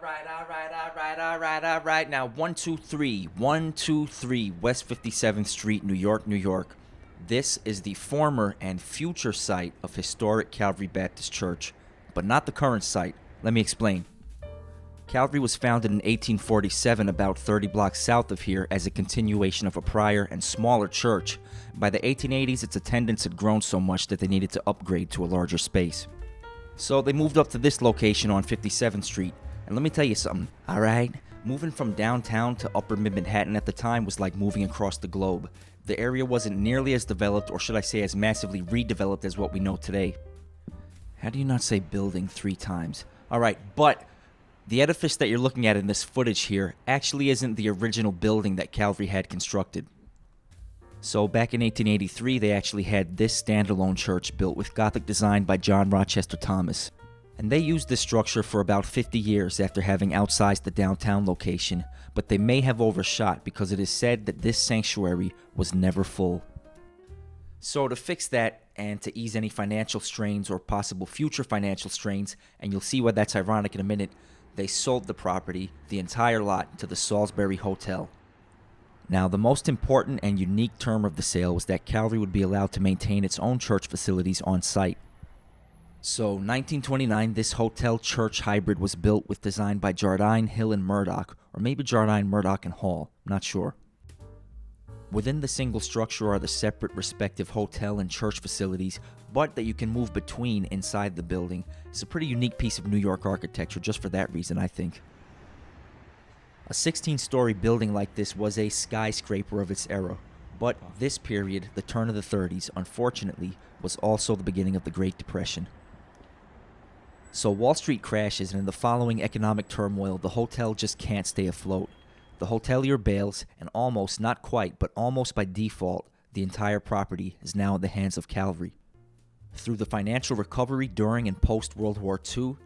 All right. Now, 123 West 57th Street, New York, New York. This is the former and future site of historic Calvary Baptist Church, but not the current site. Let me explain. Calvary was founded in 1847, about 30 blocks south of here, as a continuation of a prior and smaller church. By the 1880s, its attendance had grown so much that they needed to upgrade to a larger space. So they moved up to this location on 57th Street. And let me tell you something, alright? Moving from downtown to upper mid-Manhattan at the time was like moving across the globe. The area wasn't nearly as developed, or should I say as massively redeveloped as what we know today. How do you not say building 3 times? Alright, but the edifice that you're looking at in this footage here actually isn't the original building that Calvary had constructed. So back in 1883, they actually had this standalone church built with Gothic design by John Rochester Thomas. And they used this structure for about 50 years after having outsized the downtown location, but they may have overshot because it is said that this sanctuary was never full. So to fix that, and to ease any financial strains or possible future financial strains, and you'll see why that's ironic in a minute, they sold the property, the entire lot, to the Salisbury Hotel. Now, the most important and unique term of the sale was that Calvary would be allowed to maintain its own church facilities on site. So, 1929, this hotel-church hybrid was built with design by Jardine, Hill, and Murdoch, or maybe Jardine, Murdoch, and Hall, not sure. Within the single structure are the separate respective hotel and church facilities, but that you can move between inside the building. It's a pretty unique piece of New York architecture just for that reason, I think. A 16-story building like this was a skyscraper of its era, but this period, the turn of the 30s, unfortunately, was also the beginning of the Great Depression. So Wall Street crashes, and in the following economic turmoil, the hotel just can't stay afloat. The hotelier bails, and almost, not quite, but almost by default, the entire property is now in the hands of Calvary. Through the financial recovery during and post-World War II,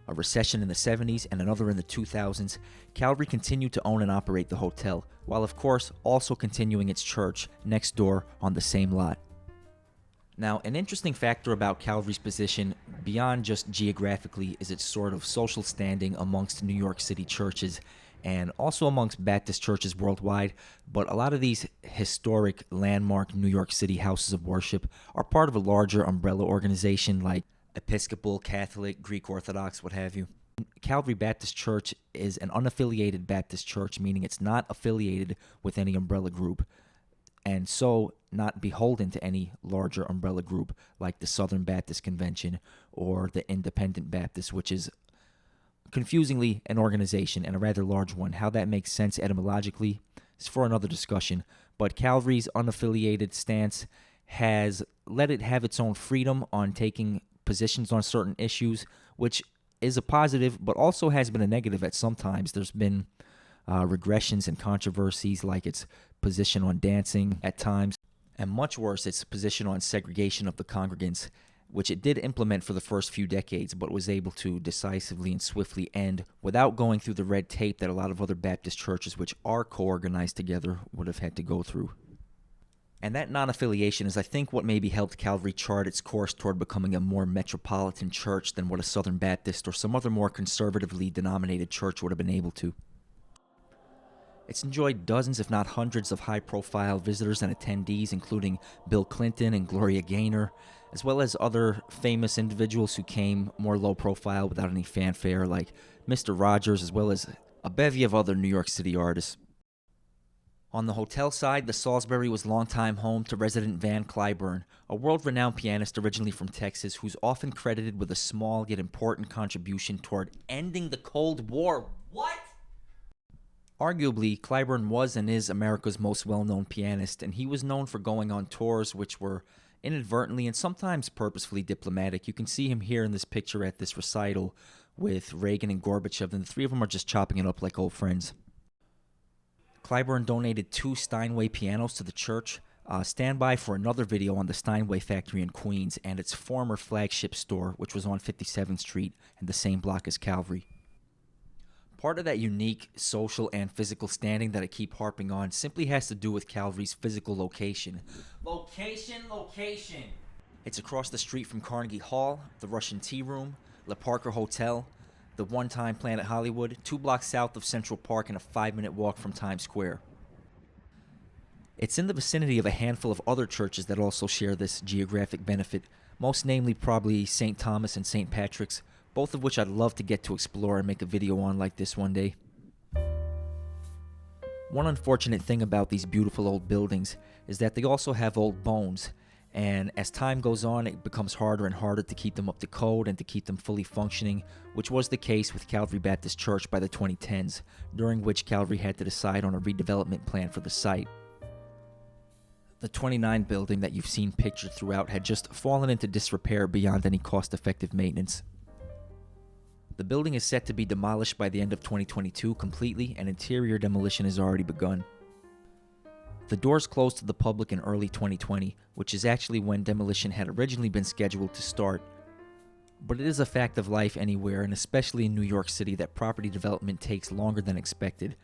a recession in the 70s, and another in the 2000s, Calvary continued to own and operate the hotel, while of course also continuing its church next door on the same lot. Now, an interesting factor about Calvary's position, beyond just geographically, is its sort of social standing amongst New York City churches, and also amongst Baptist churches worldwide, but a lot of these historic landmark New York City houses of worship are part of a larger umbrella organization like Episcopal, Catholic, Greek Orthodox, what have you. Calvary Baptist Church is an unaffiliated Baptist church, meaning it's not affiliated with any umbrella group, and so not beholden to any larger umbrella group like the Southern Baptist Convention or the Independent Baptist, which is confusingly an organization and a rather large one. How that makes sense etymologically is for another discussion, but Calvary's unaffiliated stance has let it have its own freedom on taking positions on certain issues, which is a positive, but also has been a negative at some times. There's been regressions and controversies, like its position on dancing at times, and much worse, its position on segregation of the congregants, which it did implement for the first few decades, but was able to decisively and swiftly end without going through the red tape that a lot of other Baptist churches, which are co-organized together, would have had to go through. And that non-affiliation is, I think, what maybe helped Calvary chart its course toward becoming a more metropolitan church than what a Southern Baptist or some other more conservatively denominated church would have been able to. It's enjoyed dozens, if not hundreds, of high-profile visitors and attendees, including Bill Clinton and Gloria Gaynor, as well as other famous individuals who came more low-profile without any fanfare, like Mr. Rogers, as well as a bevy of other New York City artists. On the hotel side, the Salisbury was longtime home to resident Van Cliburn, a world-renowned pianist originally from Texas who's often credited with a small yet important contribution toward ending the Cold War. What? Arguably, Cliburn was and is America's most well-known pianist, and he was known for going on tours which were inadvertently and sometimes purposefully diplomatic. You can see him here in this picture at this recital with Reagan and Gorbachev, and the three of them are just chopping it up like old friends. Cliburn donated 2 Steinway pianos to the church. Stand by for another video on the Steinway factory in Queens and its former flagship store, which was on 57th Street and the same block as Calvary. Part of that unique social and physical standing that I keep harping on simply has to do with Calvary's physical location. Location! It's across the street from Carnegie Hall, the Russian Tea Room, Le Parker Hotel, the one-time Planet Hollywood, 2 blocks south of Central Park and a 5-minute walk from Times Square. It's in the vicinity of a handful of other churches that also share this geographic benefit, most namely probably St. Thomas and St. Patrick's, both of which I'd love to get to explore and make a video on like this one day. One unfortunate thing about these beautiful old buildings is that they also have old bones, and as time goes on, it becomes harder and harder to keep them up to code and to keep them fully functioning, which was the case with Calvary Baptist Church by the 2010s, during which Calvary had to decide on a redevelopment plan for the site. The 29 building that you've seen pictured throughout had just fallen into disrepair beyond any cost-effective maintenance. The building is set to be demolished by the end of 2022 completely, and interior demolition has already begun. The doors closed to the public in early 2020, which is actually when demolition had originally been scheduled to start. But it is a fact of life anywhere, and especially in New York City, that property development takes longer than expected.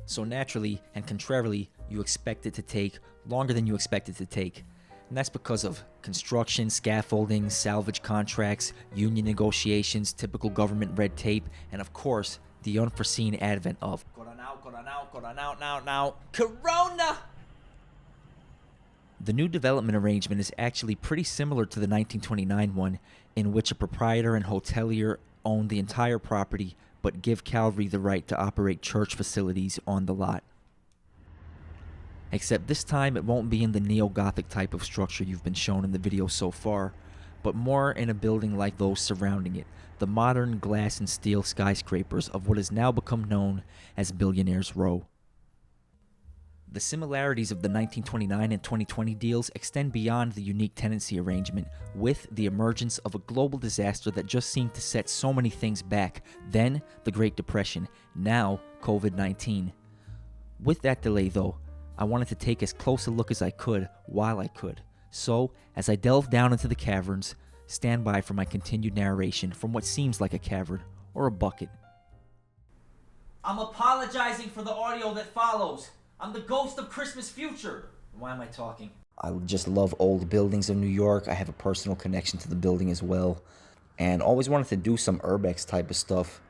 So naturally and contrarily, you expect it to take longer than you expect it to take. And that's because of construction, scaffolding, salvage contracts, union negotiations, typical government red tape, and of course, the unforeseen advent of Corona! The new development arrangement is actually pretty similar to the 1929 one, in which a proprietor and hotelier own the entire property, but give Calvary the right to operate church facilities on the lot. Except this time it won't be in the neo-Gothic type of structure you've been shown in the video so far, but more in a building like those surrounding it, the modern glass and steel skyscrapers of what has now become known as Billionaires Row. The similarities of the 1929 and 2020 deals extend beyond the unique tenancy arrangement, with the emergence of a global disaster that just seemed to set so many things back. Then, the Great Depression, now COVID-19. With that delay though, I wanted to take as close a look as I could while I could. So, as I delve down into the caverns, stand by for my continued narration from what seems like a cavern or a bucket. I'm apologizing for the audio that follows. I'm the ghost of Christmas future. Why am I talking? I just love old buildings of New York. I have a personal connection to the building as well. And always wanted to do some Urbex type of stuff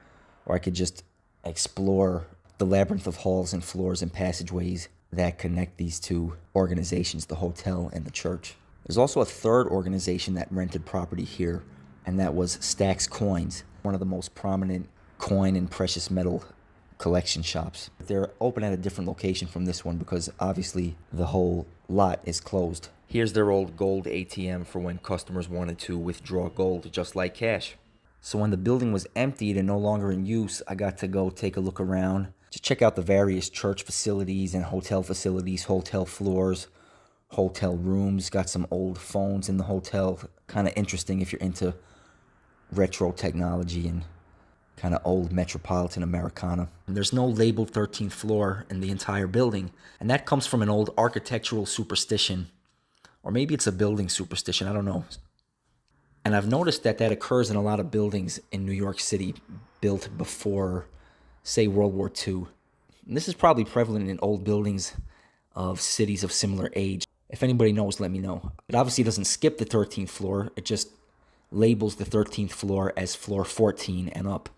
where I could just explore the labyrinth of halls and floors and passageways that connect these two organizations, the hotel and the church. There's also a third organization that rented property here, and that was Stax Coins, one of the most prominent coin and precious metal collection shops. They're open at a different location from this one because obviously the whole lot is closed. Here's their old gold ATM for when customers wanted to withdraw gold just like cash. So when the building was emptied and no longer in use, I got to go take a look around, just check out the various church facilities and hotel facilities, hotel floors, hotel rooms. Got some old phones in the hotel. Kind of interesting if you're into retro technology and kind of old metropolitan Americana. And there's no labeled 13th floor in the entire building, and that comes from an old architectural superstition, or maybe it's a building superstition, I don't know. And I've noticed that occurs in a lot of buildings in New York City built before, say, World War II. And this is probably prevalent in old buildings of cities of similar age. If anybody knows, let me know. It obviously doesn't skip the 13th floor, it just labels the 13th floor as floor 14 and up.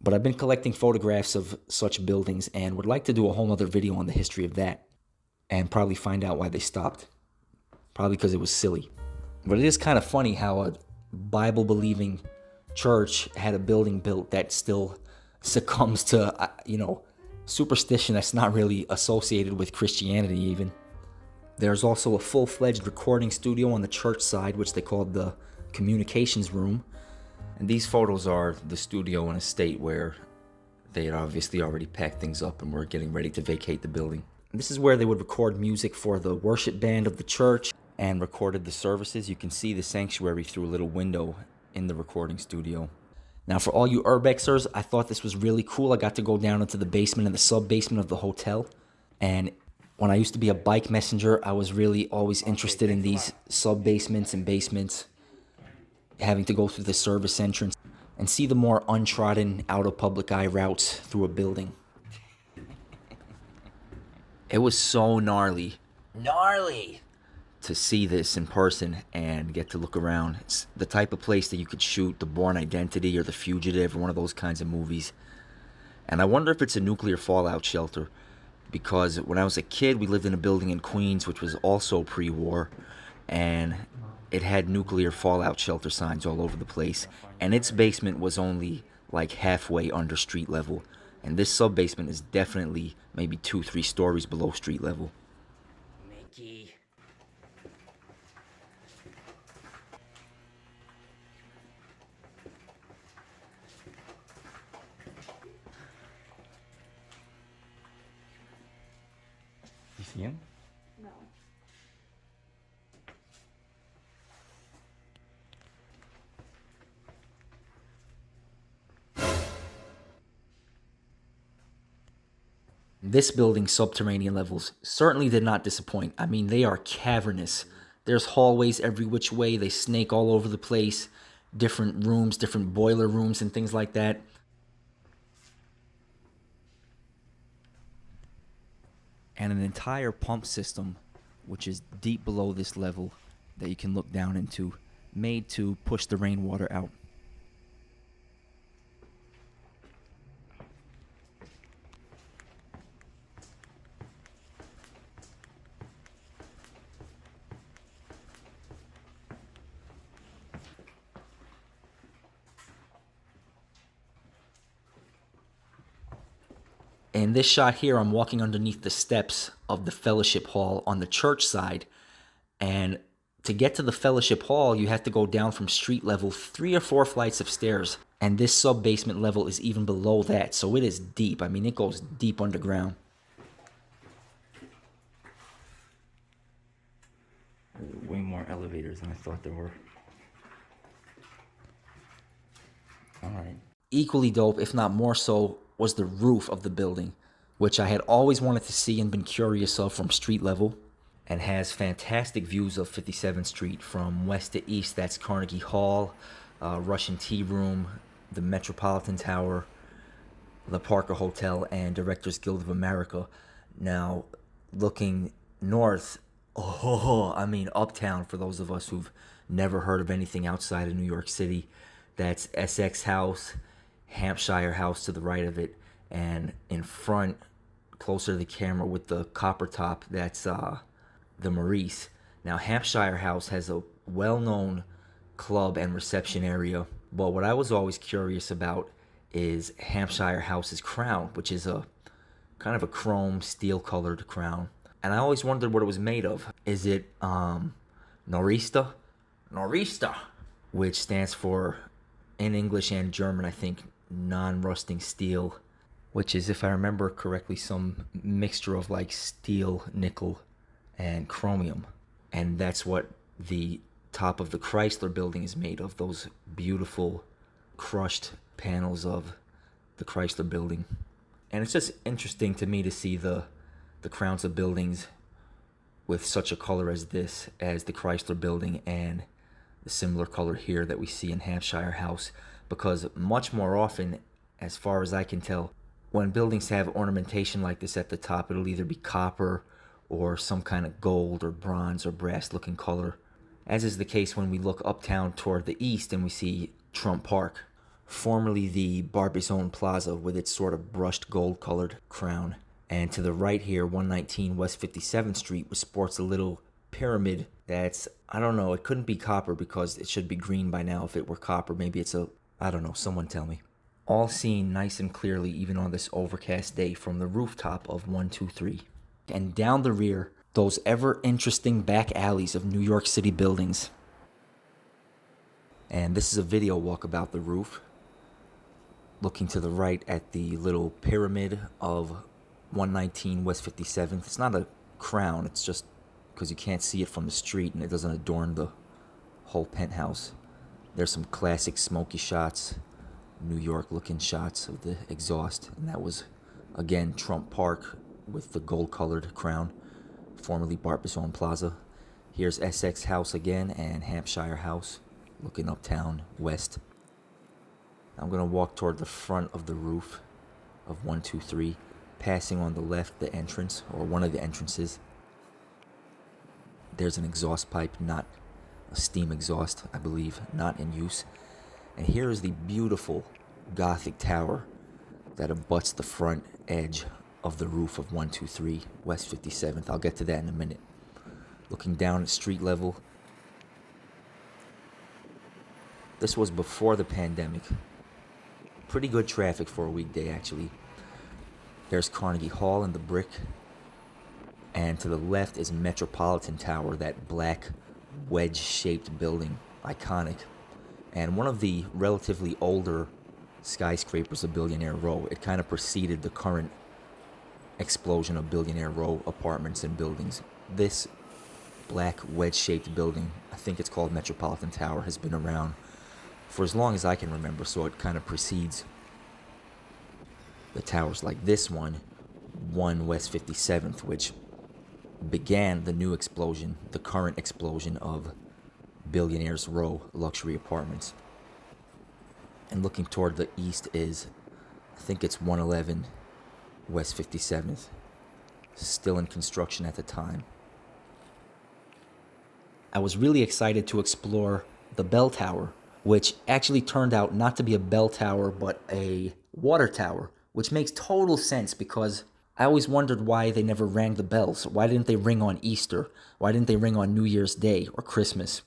But I've been collecting photographs of such buildings and would like to do a whole other video on the history of that and probably find out why they stopped. Probably because it was silly. But it is kind of funny how a Bible-believing church had a building built that still succumbs to, superstition that's not really associated with Christianity even. There's also a full-fledged recording studio on the church side, which they called the communications room. And these photos are the studio in a state where they had obviously already packed things up and were getting ready to vacate the building. And this is where they would record music for the worship band of the church and recorded the services. You can see the sanctuary through a little window in the recording studio. Now, for all you Urbexers, I thought this was really cool. I got to go down into the basement and the sub-basement of the hotel. And when I used to be a bike messenger, I was really always interested in these sub-basements and basements, having to go through the service entrance and see the more untrodden, out of public eye routes through a building. It was so gnarly. Gnarly! to see this in person and get to look around. It's the type of place that you could shoot The Bourne Identity or The Fugitive or one of those kinds of movies. And I wonder if it's a nuclear fallout shelter, because when I was a kid, we lived in a building in Queens, which was also pre-war, and it had nuclear fallout shelter signs all over the place. And its basement was only like halfway under street level. And this sub-basement is definitely maybe 2-3 stories below street level. Mickey. You see him? No. This building's subterranean levels certainly did not disappoint. I mean, they are cavernous. There's hallways every which way. They snake all over the place. Different rooms, different boiler rooms and things like that. And an entire pump system, which is deep below this level, that you can look down into, made to push the rainwater out. In this shot here, I'm walking underneath the steps of the fellowship hall on the church side. And to get to the fellowship hall, you have to go down from street level 3 or 4 flights of stairs. And this sub-basement level is even below that, so it is deep. I mean, it goes deep underground. There's way more elevators than I thought there were. All right. Equally dope, if not more so, was the roof of the building, which I had always wanted to see and been curious of from street level, and has fantastic views of 57th Street from west to east. That's Carnegie Hall, Russian Tea Room, the Metropolitan Tower, the Parker Hotel, and Directors Guild of America. Now, looking north, uptown, for those of us who've never heard of anything outside of New York City, that's Essex House, Hampshire House to the right of it, and in front, closer to the camera with the copper top, that's the Maurice. Now, Hampshire House has a well-known club and reception area, but what I was always curious about is Hampshire House's crown, which is a kind of a chrome steel-colored crown. And I always wondered what it was made of. Is it Norista? Norista! Which stands for, in English and German, I think, non-rusting steel, which is, if I remember correctly, some mixture of like steel, nickel, and chromium. And that's what the top of the Chrysler building is made of, those beautiful crushed panels of the Chrysler building. And it's just interesting to me to see the crowns of buildings with such a color as this, as the Chrysler building, and the similar color here that we see in Hampshire House, because much more often, as far as I can tell, when buildings have ornamentation like this at the top, it'll either be copper or some kind of gold or bronze or brass looking color, as is the case when we look uptown toward the east and we see Trump Park, formerly the Barbizon Plaza, with its sort of brushed gold colored crown. And to the right here, 119 West 57th Street, which sports a little pyramid that's, I don't know, it couldn't be copper because it should be green by now if it were copper. Maybe it's I don't know, someone tell me. All seen nice and clearly even on this overcast day from the rooftop of 123. And down the rear, those ever interesting back alleys of New York City buildings. And this is a video walk about the roof. Looking to the right at the little pyramid of 119 West 57th. It's not a crown, it's just because you can't see it from the street and it doesn't adorn the whole penthouse. There's some classic smoky shots, New York looking shots of the exhaust, and that was again Trump Park with the gold colored crown, formerly Barbizon Plaza. Here's Essex House again and Hampshire House looking uptown west. I'm going to walk toward the front of the roof of 123, passing on the left the entrance, or one of the entrances. There's an exhaust pipe, not a steam exhaust, I believe, not in use. And here is the beautiful Gothic tower that abuts the front edge of the roof of 123 West 57th. I'll get to that in a minute. Looking down at street level, this was before the pandemic. Pretty good traffic for a weekday, actually. There's Carnegie Hall and the brick. And to the left is Metropolitan Tower, that black wedge-shaped building, iconic. And one of the relatively older skyscrapers of Billionaire Row. It kind of preceded the current explosion of Billionaire Row apartments and buildings. This black wedge-shaped building, I think it's called Metropolitan Tower, has been around for as long as I can remember, so it kind of precedes the towers like this one, 1 West 57th, which began the new explosion, the current explosion of Billionaire's Row luxury apartments. And looking toward the east is, I think it's 111 West 57th, still in construction at the time. I was really excited to explore the bell tower, which actually turned out not to be a bell tower, but a water tower, which makes total sense because I always wondered why they never rang the bells. Why didn't they ring on Easter? Why didn't they ring on New Year's Day or Christmas?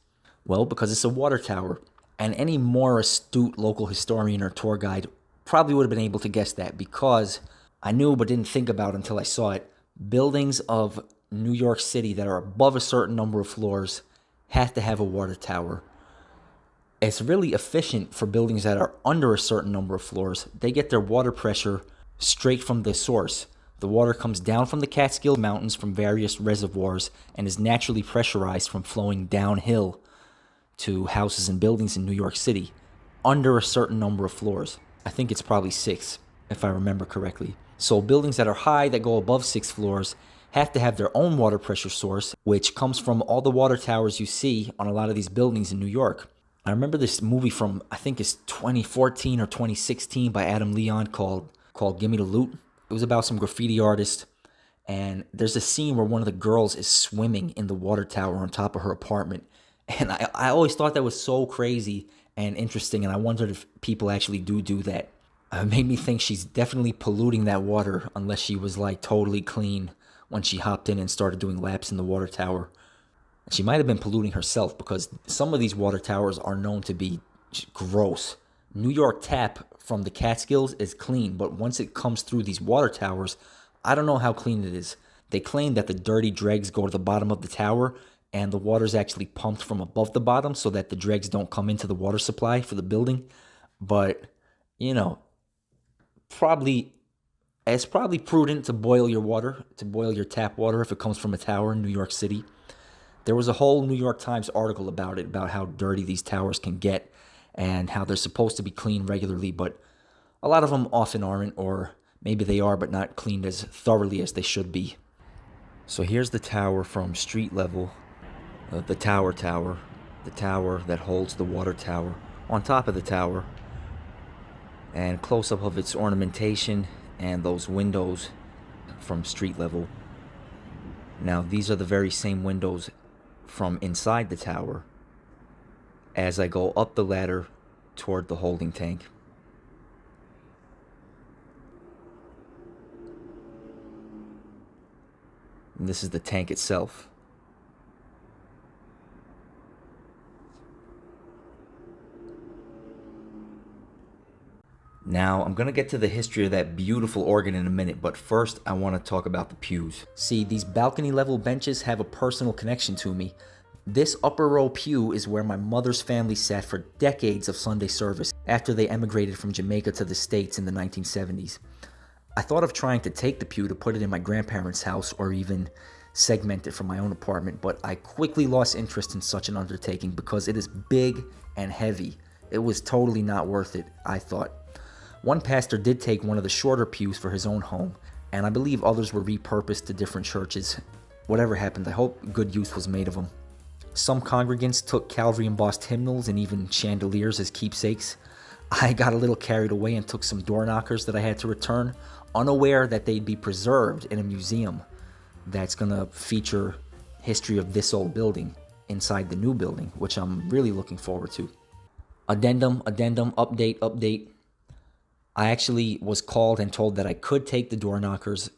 Well, because it's a water tower. And any more astute local historian or tour guide probably would have been able to guess that, because I knew but didn't think about until I saw it. Buildings of New York City that are above a certain number of floors have to have a water tower. It's really efficient for buildings that are under a certain number of floors. They get their water pressure straight from the source. The water comes down from the Catskill Mountains from various reservoirs and is naturally pressurized from flowing downhill to houses and buildings in New York City under a certain number of floors. I think it's probably 6, if I remember correctly. So buildings that are high, that go above 6 floors, have to have their own water pressure source, which comes from all the water towers you see on a lot of these buildings in New York. I remember this movie from, I think it's 2014 or 2016 by Adam Leon called Gimme the Loot. It was about some graffiti artist, and there's a scene where one of the girls is swimming in the water tower on top of her apartment. And I always thought that was so crazy and interesting, and I wondered if people actually do that. It made me think she's definitely polluting that water unless she was like totally clean when she hopped in and started doing laps in the water tower. She might have been polluting herself, because some of these water towers are known to be gross. New York Tap from the Catskills is clean, but once it comes through these water towers, I don't know how clean it is. They claim that the dirty dregs go to the bottom of the tower, and the water's actually pumped from above the bottom so that the dregs don't come into the water supply for the building. But, it's probably prudent to boil your water, to boil your tap water if it comes from a tower in New York City. There was a whole New York Times article about it, about how dirty these towers can get and how they're supposed to be cleaned regularly, but a lot of them often aren't, or maybe they are but not cleaned as thoroughly as they should be. So here's the tower from street level, the tower that holds the water tower on top of the tower, and close-up of its ornamentation and those windows from street level. Now, these are the very same windows from inside the tower as I go up the ladder toward the holding tank. And this is the tank itself. Now, I'm going to get to the history of that beautiful organ in a minute, but first I want to talk about the pews. See, these balcony level benches have a personal connection to me. This upper row pew is where my mother's family sat for decades of Sunday service after they emigrated from Jamaica to the States in the 1970s. I thought of trying to take the pew to put it in my grandparents' house or even segment it from my own apartment, but I quickly lost interest in such an undertaking because it is big and heavy. It was totally not worth it, I thought. One pastor did take one of the shorter pews for his own home, and I believe others were repurposed to different churches. Whatever happened, I hope good use was made of them. Some congregants took Calvary embossed hymnals and even chandeliers as keepsakes. I got a little carried away and took some door knockers that I had to return, unaware that they'd be preserved in a museum that's going to feature history of this old building inside the new building, which I'm really looking forward to. Addendum, update. I actually was called and told that I could take the door knockers,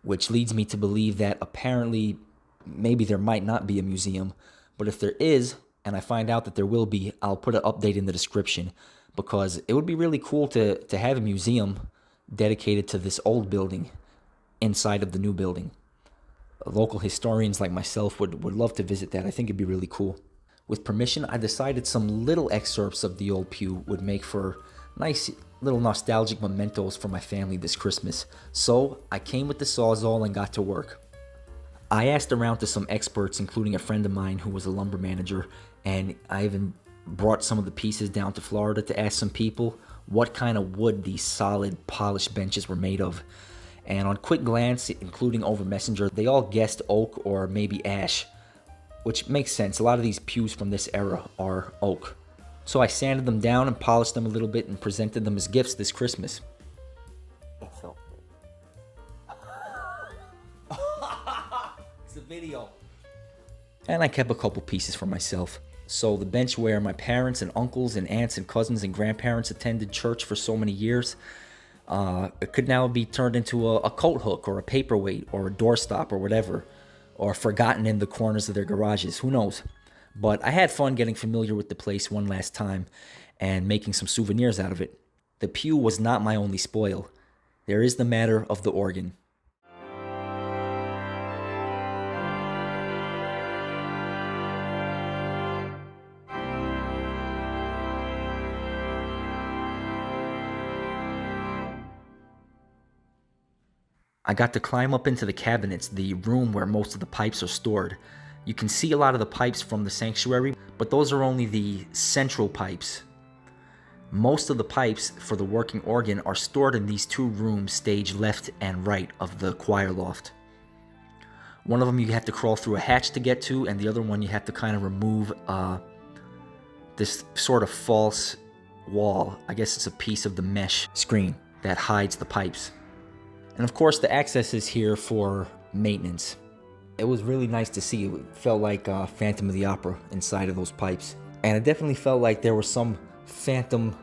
which leads me to believe that apparently maybe there might not be a museum. But if there is, and I find out that there will be, I'll put an update in the description, because it would be really cool to have a museum dedicated to this old building inside of the new building. Local historians like myself would love to visit that. I think it'd be really cool. With permission, I decided some little excerpts of the Old Pew would make for nice little nostalgic mementos for my family this Christmas. So I came with the Sawzall and got to work. I asked around to some experts, including a friend of mine who was a lumber manager, and I even brought some of the pieces down to Florida to ask some people what kind of wood these solid, polished benches were made of. And on quick glance, including over Messenger, they all guessed oak or maybe ash, which makes sense. A lot of these pews from this era are oak. So I sanded them down and polished them a little bit and presented them as gifts this Christmas. It's a video. And I kept a couple pieces for myself. So the bench where my parents and uncles and aunts and cousins and grandparents attended church for so many years, it could now be turned into a coat hook or a paperweight or a doorstop or whatever, or forgotten in the corners of their garages. Who knows? But I had fun getting familiar with the place one last time and making some souvenirs out of it. The pew was not my only spoil. There is the matter of the organ. I got to climb up into the cabinets, the room where most of the pipes are stored. You can see a lot of the pipes from the sanctuary, but those are only the central pipes. Most of the pipes for the working organ are stored in these two rooms, stage left and right of the choir loft. One of them you have to crawl through a hatch to get to, and the other one you have to kind of remove this sort of false wall. I guess it's a piece of the mesh screen that hides the pipes. And of course, the access is here for maintenance. It was really nice to see. It felt like Phantom of the Opera inside of those pipes. And it definitely felt like there was some phantom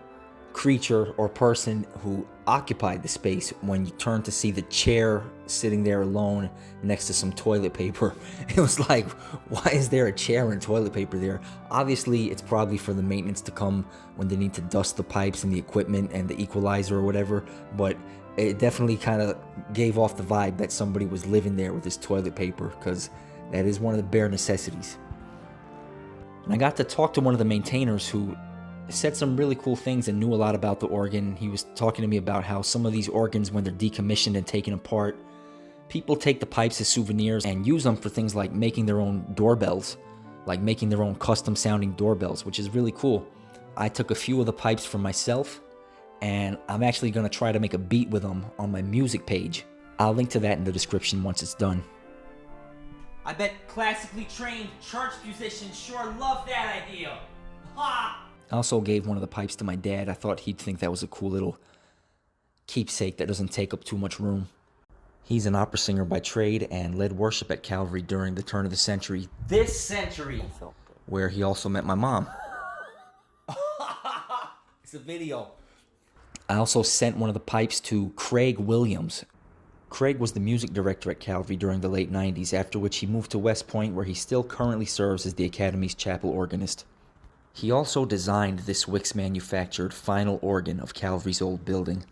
creature or person who occupied the space when you turned to see the chair sitting there alone next to some toilet paper. It was like, why is there a chair and toilet paper there? Obviously, it's probably for the maintenance to come when they need to dust the pipes and the equipment and the equalizer or whatever, but it definitely kind of gave off the vibe that somebody was living there with this toilet paper, because that is one of the bare necessities. And I got to talk to one of the maintainers who said some really cool things and knew a lot about the organ. He was talking to me about how some of these organs, when they're decommissioned and taken apart, people take the pipes as souvenirs and use them for things like making their own doorbells, like making their own custom sounding doorbells, which is really cool. I took a few of the pipes for myself, and I'm actually going to try to make a beat with them on my music page. I'll link to that in the description once it's done. I bet classically trained church musicians sure love that idea. Ha! I also gave one of the pipes to my dad. I thought he'd think that was a cool little keepsake that doesn't take up too much room. He's an opera singer by trade and led worship at Calvary during the turn of the century. This century! Where he also met my mom. It's a video. I also sent one of the pipes to Craig Williams. Craig was the music director at Calvary during the late 90s, after which he moved to West Point, where he still currently serves as the Academy's chapel organist. He also designed this Wix-manufactured final organ of Calvary's old building.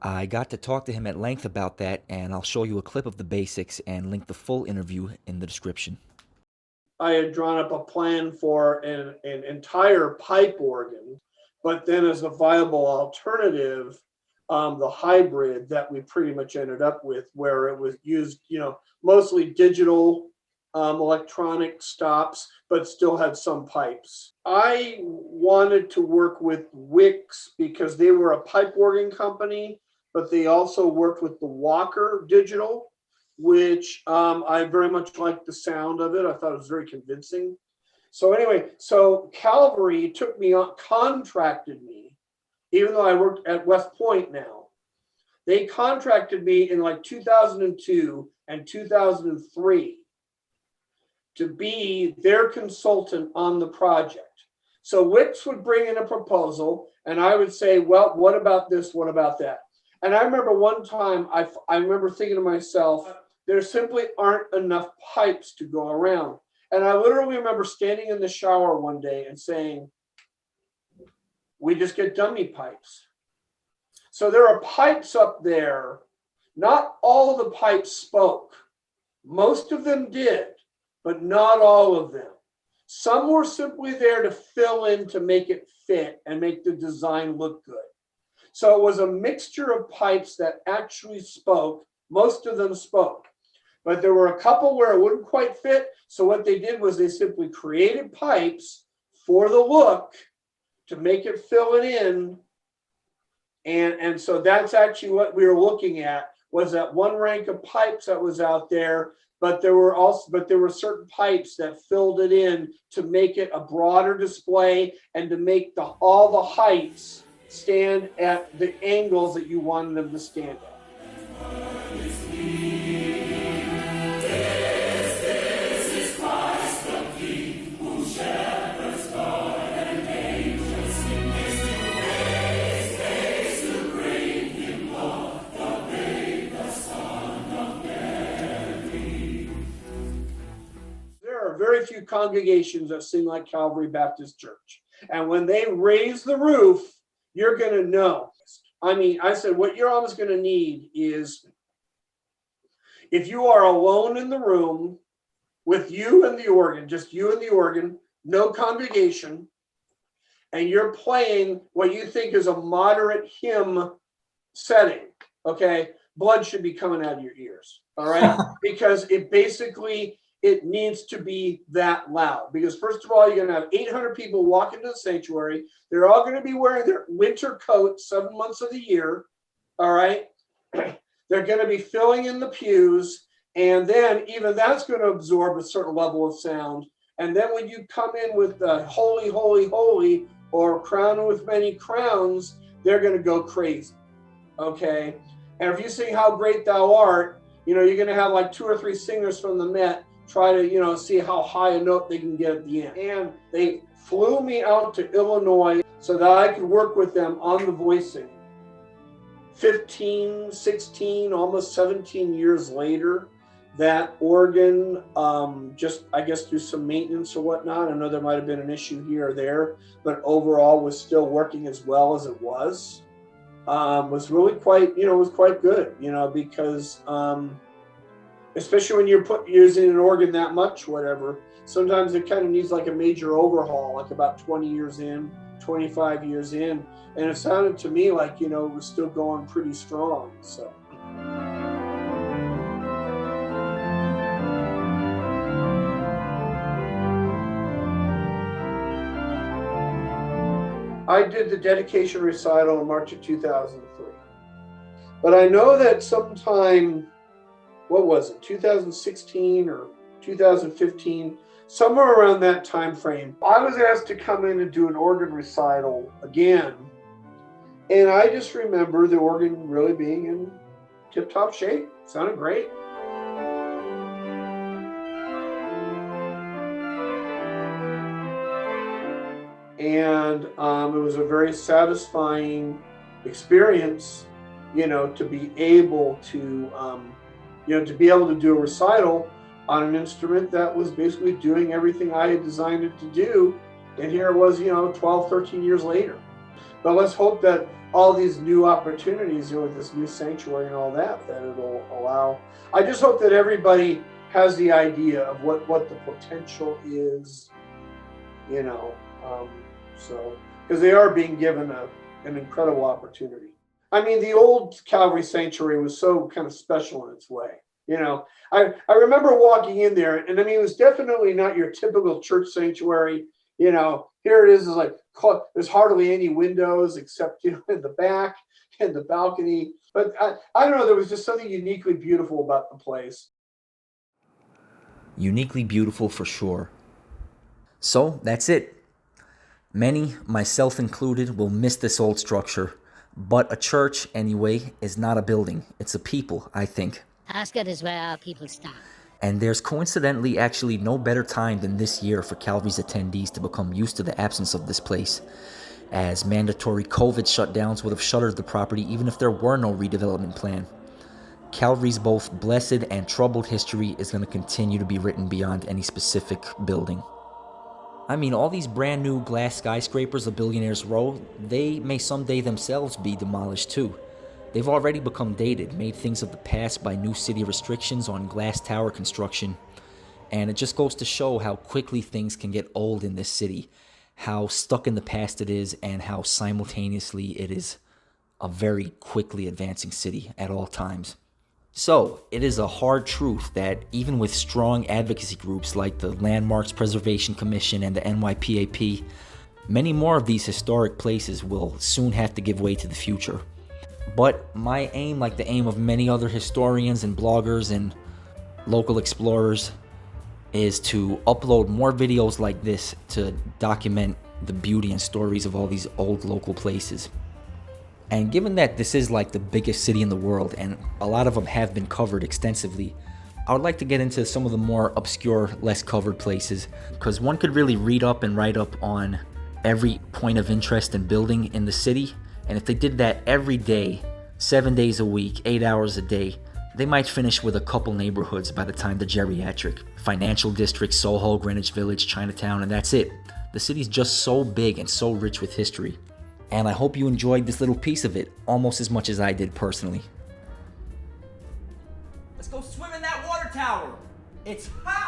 I got to talk to him at length about that, and I'll show you a clip of the basics and link the full interview in the description. I had drawn up a plan for an entire pipe organ, but then as a viable alternative, the hybrid that we pretty much ended up with, where it was used, mostly digital electronic stops, but still had some pipes. I wanted to work with Wix because they were a pipe organ company, but they also worked with the Walker Digital, which I very much liked the sound of it. I thought it was very convincing. So anyway, Calvary took me on, contracted me, even though I worked at West Point now. They contracted me in like 2002 and 2003 to be their consultant on the project. So Wix would bring in a proposal and I would say, well, what about this? What about that? And I remember one time I remember thinking to myself, there simply aren't enough pipes to go around. And I literally remember standing in the shower one day and saying, we just get dummy pipes. So there are pipes up there. Not all of the pipes spoke. Most of them did, but not all of them. Some were simply there to fill in to make it fit and make the design look good. So it was a mixture of pipes that actually spoke. Most of them spoke, but there were a couple where it wouldn't quite fit. So what they did was they simply created pipes for the look to make it fill it in. And so that's actually what we were looking at, was that one rank of pipes that was out there, but there were certain pipes that filled it in to make it a broader display and to make all the heights stand at the angles that you wanted them to stand at. Very few congregations that sing like Calvary Baptist Church. And when they raise the roof, you're going to know. I mean, I said, what you're almost going to need is, if you are alone in the room with you and the organ, just you and the organ, no congregation, and you're playing what you think is a moderate hymn setting, okay, blood should be coming out of your ears, all right? Because it needs to be that loud. Because first of all, you're going to have 800 people walk into the sanctuary. They're all going to be wearing their winter coats 7 months of the year. All right. They're going to be filling in the pews. And then even that's going to absorb a certain level of sound. And then when you come in with the holy, holy, holy, or crowned with many crowns, they're going to go crazy. Okay. And if you sing How Great Thou Art, you're going to have like 2 or 3 singers from the Met try to, see how high a note they can get at the end. And they flew me out to Illinois so that I could work with them on the voicing. 15, 16, almost 17 years later, that organ, just, I guess, through some maintenance or whatnot, I know there might have been an issue here or there, but overall was still working as well as it was. Was really quite, was quite good, because, especially when you're using an organ that much, whatever, sometimes it kind of needs like a major overhaul, like about 20 years in, 25 years in. And it sounded to me like, it was still going pretty strong. So. I did the dedication recital in March of 2003. But I know that sometime, what was it, 2016 or 2015, somewhere around that time frame, I was asked to come in and do an organ recital again. And I just remember the organ really being in tip-top shape. Sounded great. And it was a very satisfying experience, to be able to, do a recital on an instrument that was basically doing everything I had designed it to do. And here it was, 12, 13 years later. But let's hope that all these new opportunities, with this new sanctuary and all that it'll allow. I just hope that everybody has the idea of what the potential is, so, because they are being given an incredible opportunity. I mean, the old Calvary Sanctuary was so kind of special in its way. I remember walking in there, and I mean, it was definitely not your typical church sanctuary. Here it is like, there's hardly any windows except, in the back and the balcony. But I don't know, there was just something uniquely beautiful about the place. Uniquely beautiful for sure. So that's it. Many, myself included, will miss this old structure. But a church, anyway, is not a building. It's a people, I think. Ascot is where our people stand. And there's coincidentally actually no better time than this year for Calvary's attendees to become used to the absence of this place, as mandatory COVID shutdowns would have shuttered the property even if there were no redevelopment plan. Calvary's both blessed and troubled history is going to continue to be written beyond any specific building. I mean, all these brand new glass skyscrapers of Billionaires Row, they may someday themselves be demolished too. They've already become dated, made things of the past by new city restrictions on glass tower construction. And it just goes to show how quickly things can get old in this city, how stuck in the past it is, and how simultaneously it is a very quickly advancing city at all times. So, it is a hard truth that even with strong advocacy groups like the Landmarks Preservation Commission and the NYPAP, many more of these historic places will soon have to give way to the future. But my aim, like the aim of many other historians and bloggers and local explorers, is to upload more videos like this to document the beauty and stories of all these old local places. And given that this is like the biggest city in the world, and a lot of them have been covered extensively, I would like to get into some of the more obscure, less covered places, because one could really read up and write up on every point of interest and building in the city, and if they did that every day, 7 days a week, 8 hours a day, they might finish with a couple neighborhoods by the time the geriatric. Financial district, Soho, Greenwich Village, Chinatown, and that's it. The city's just so big and so rich with history. And I hope you enjoyed this little piece of it almost as much as I did personally. Let's go swim in that water tower. It's hot.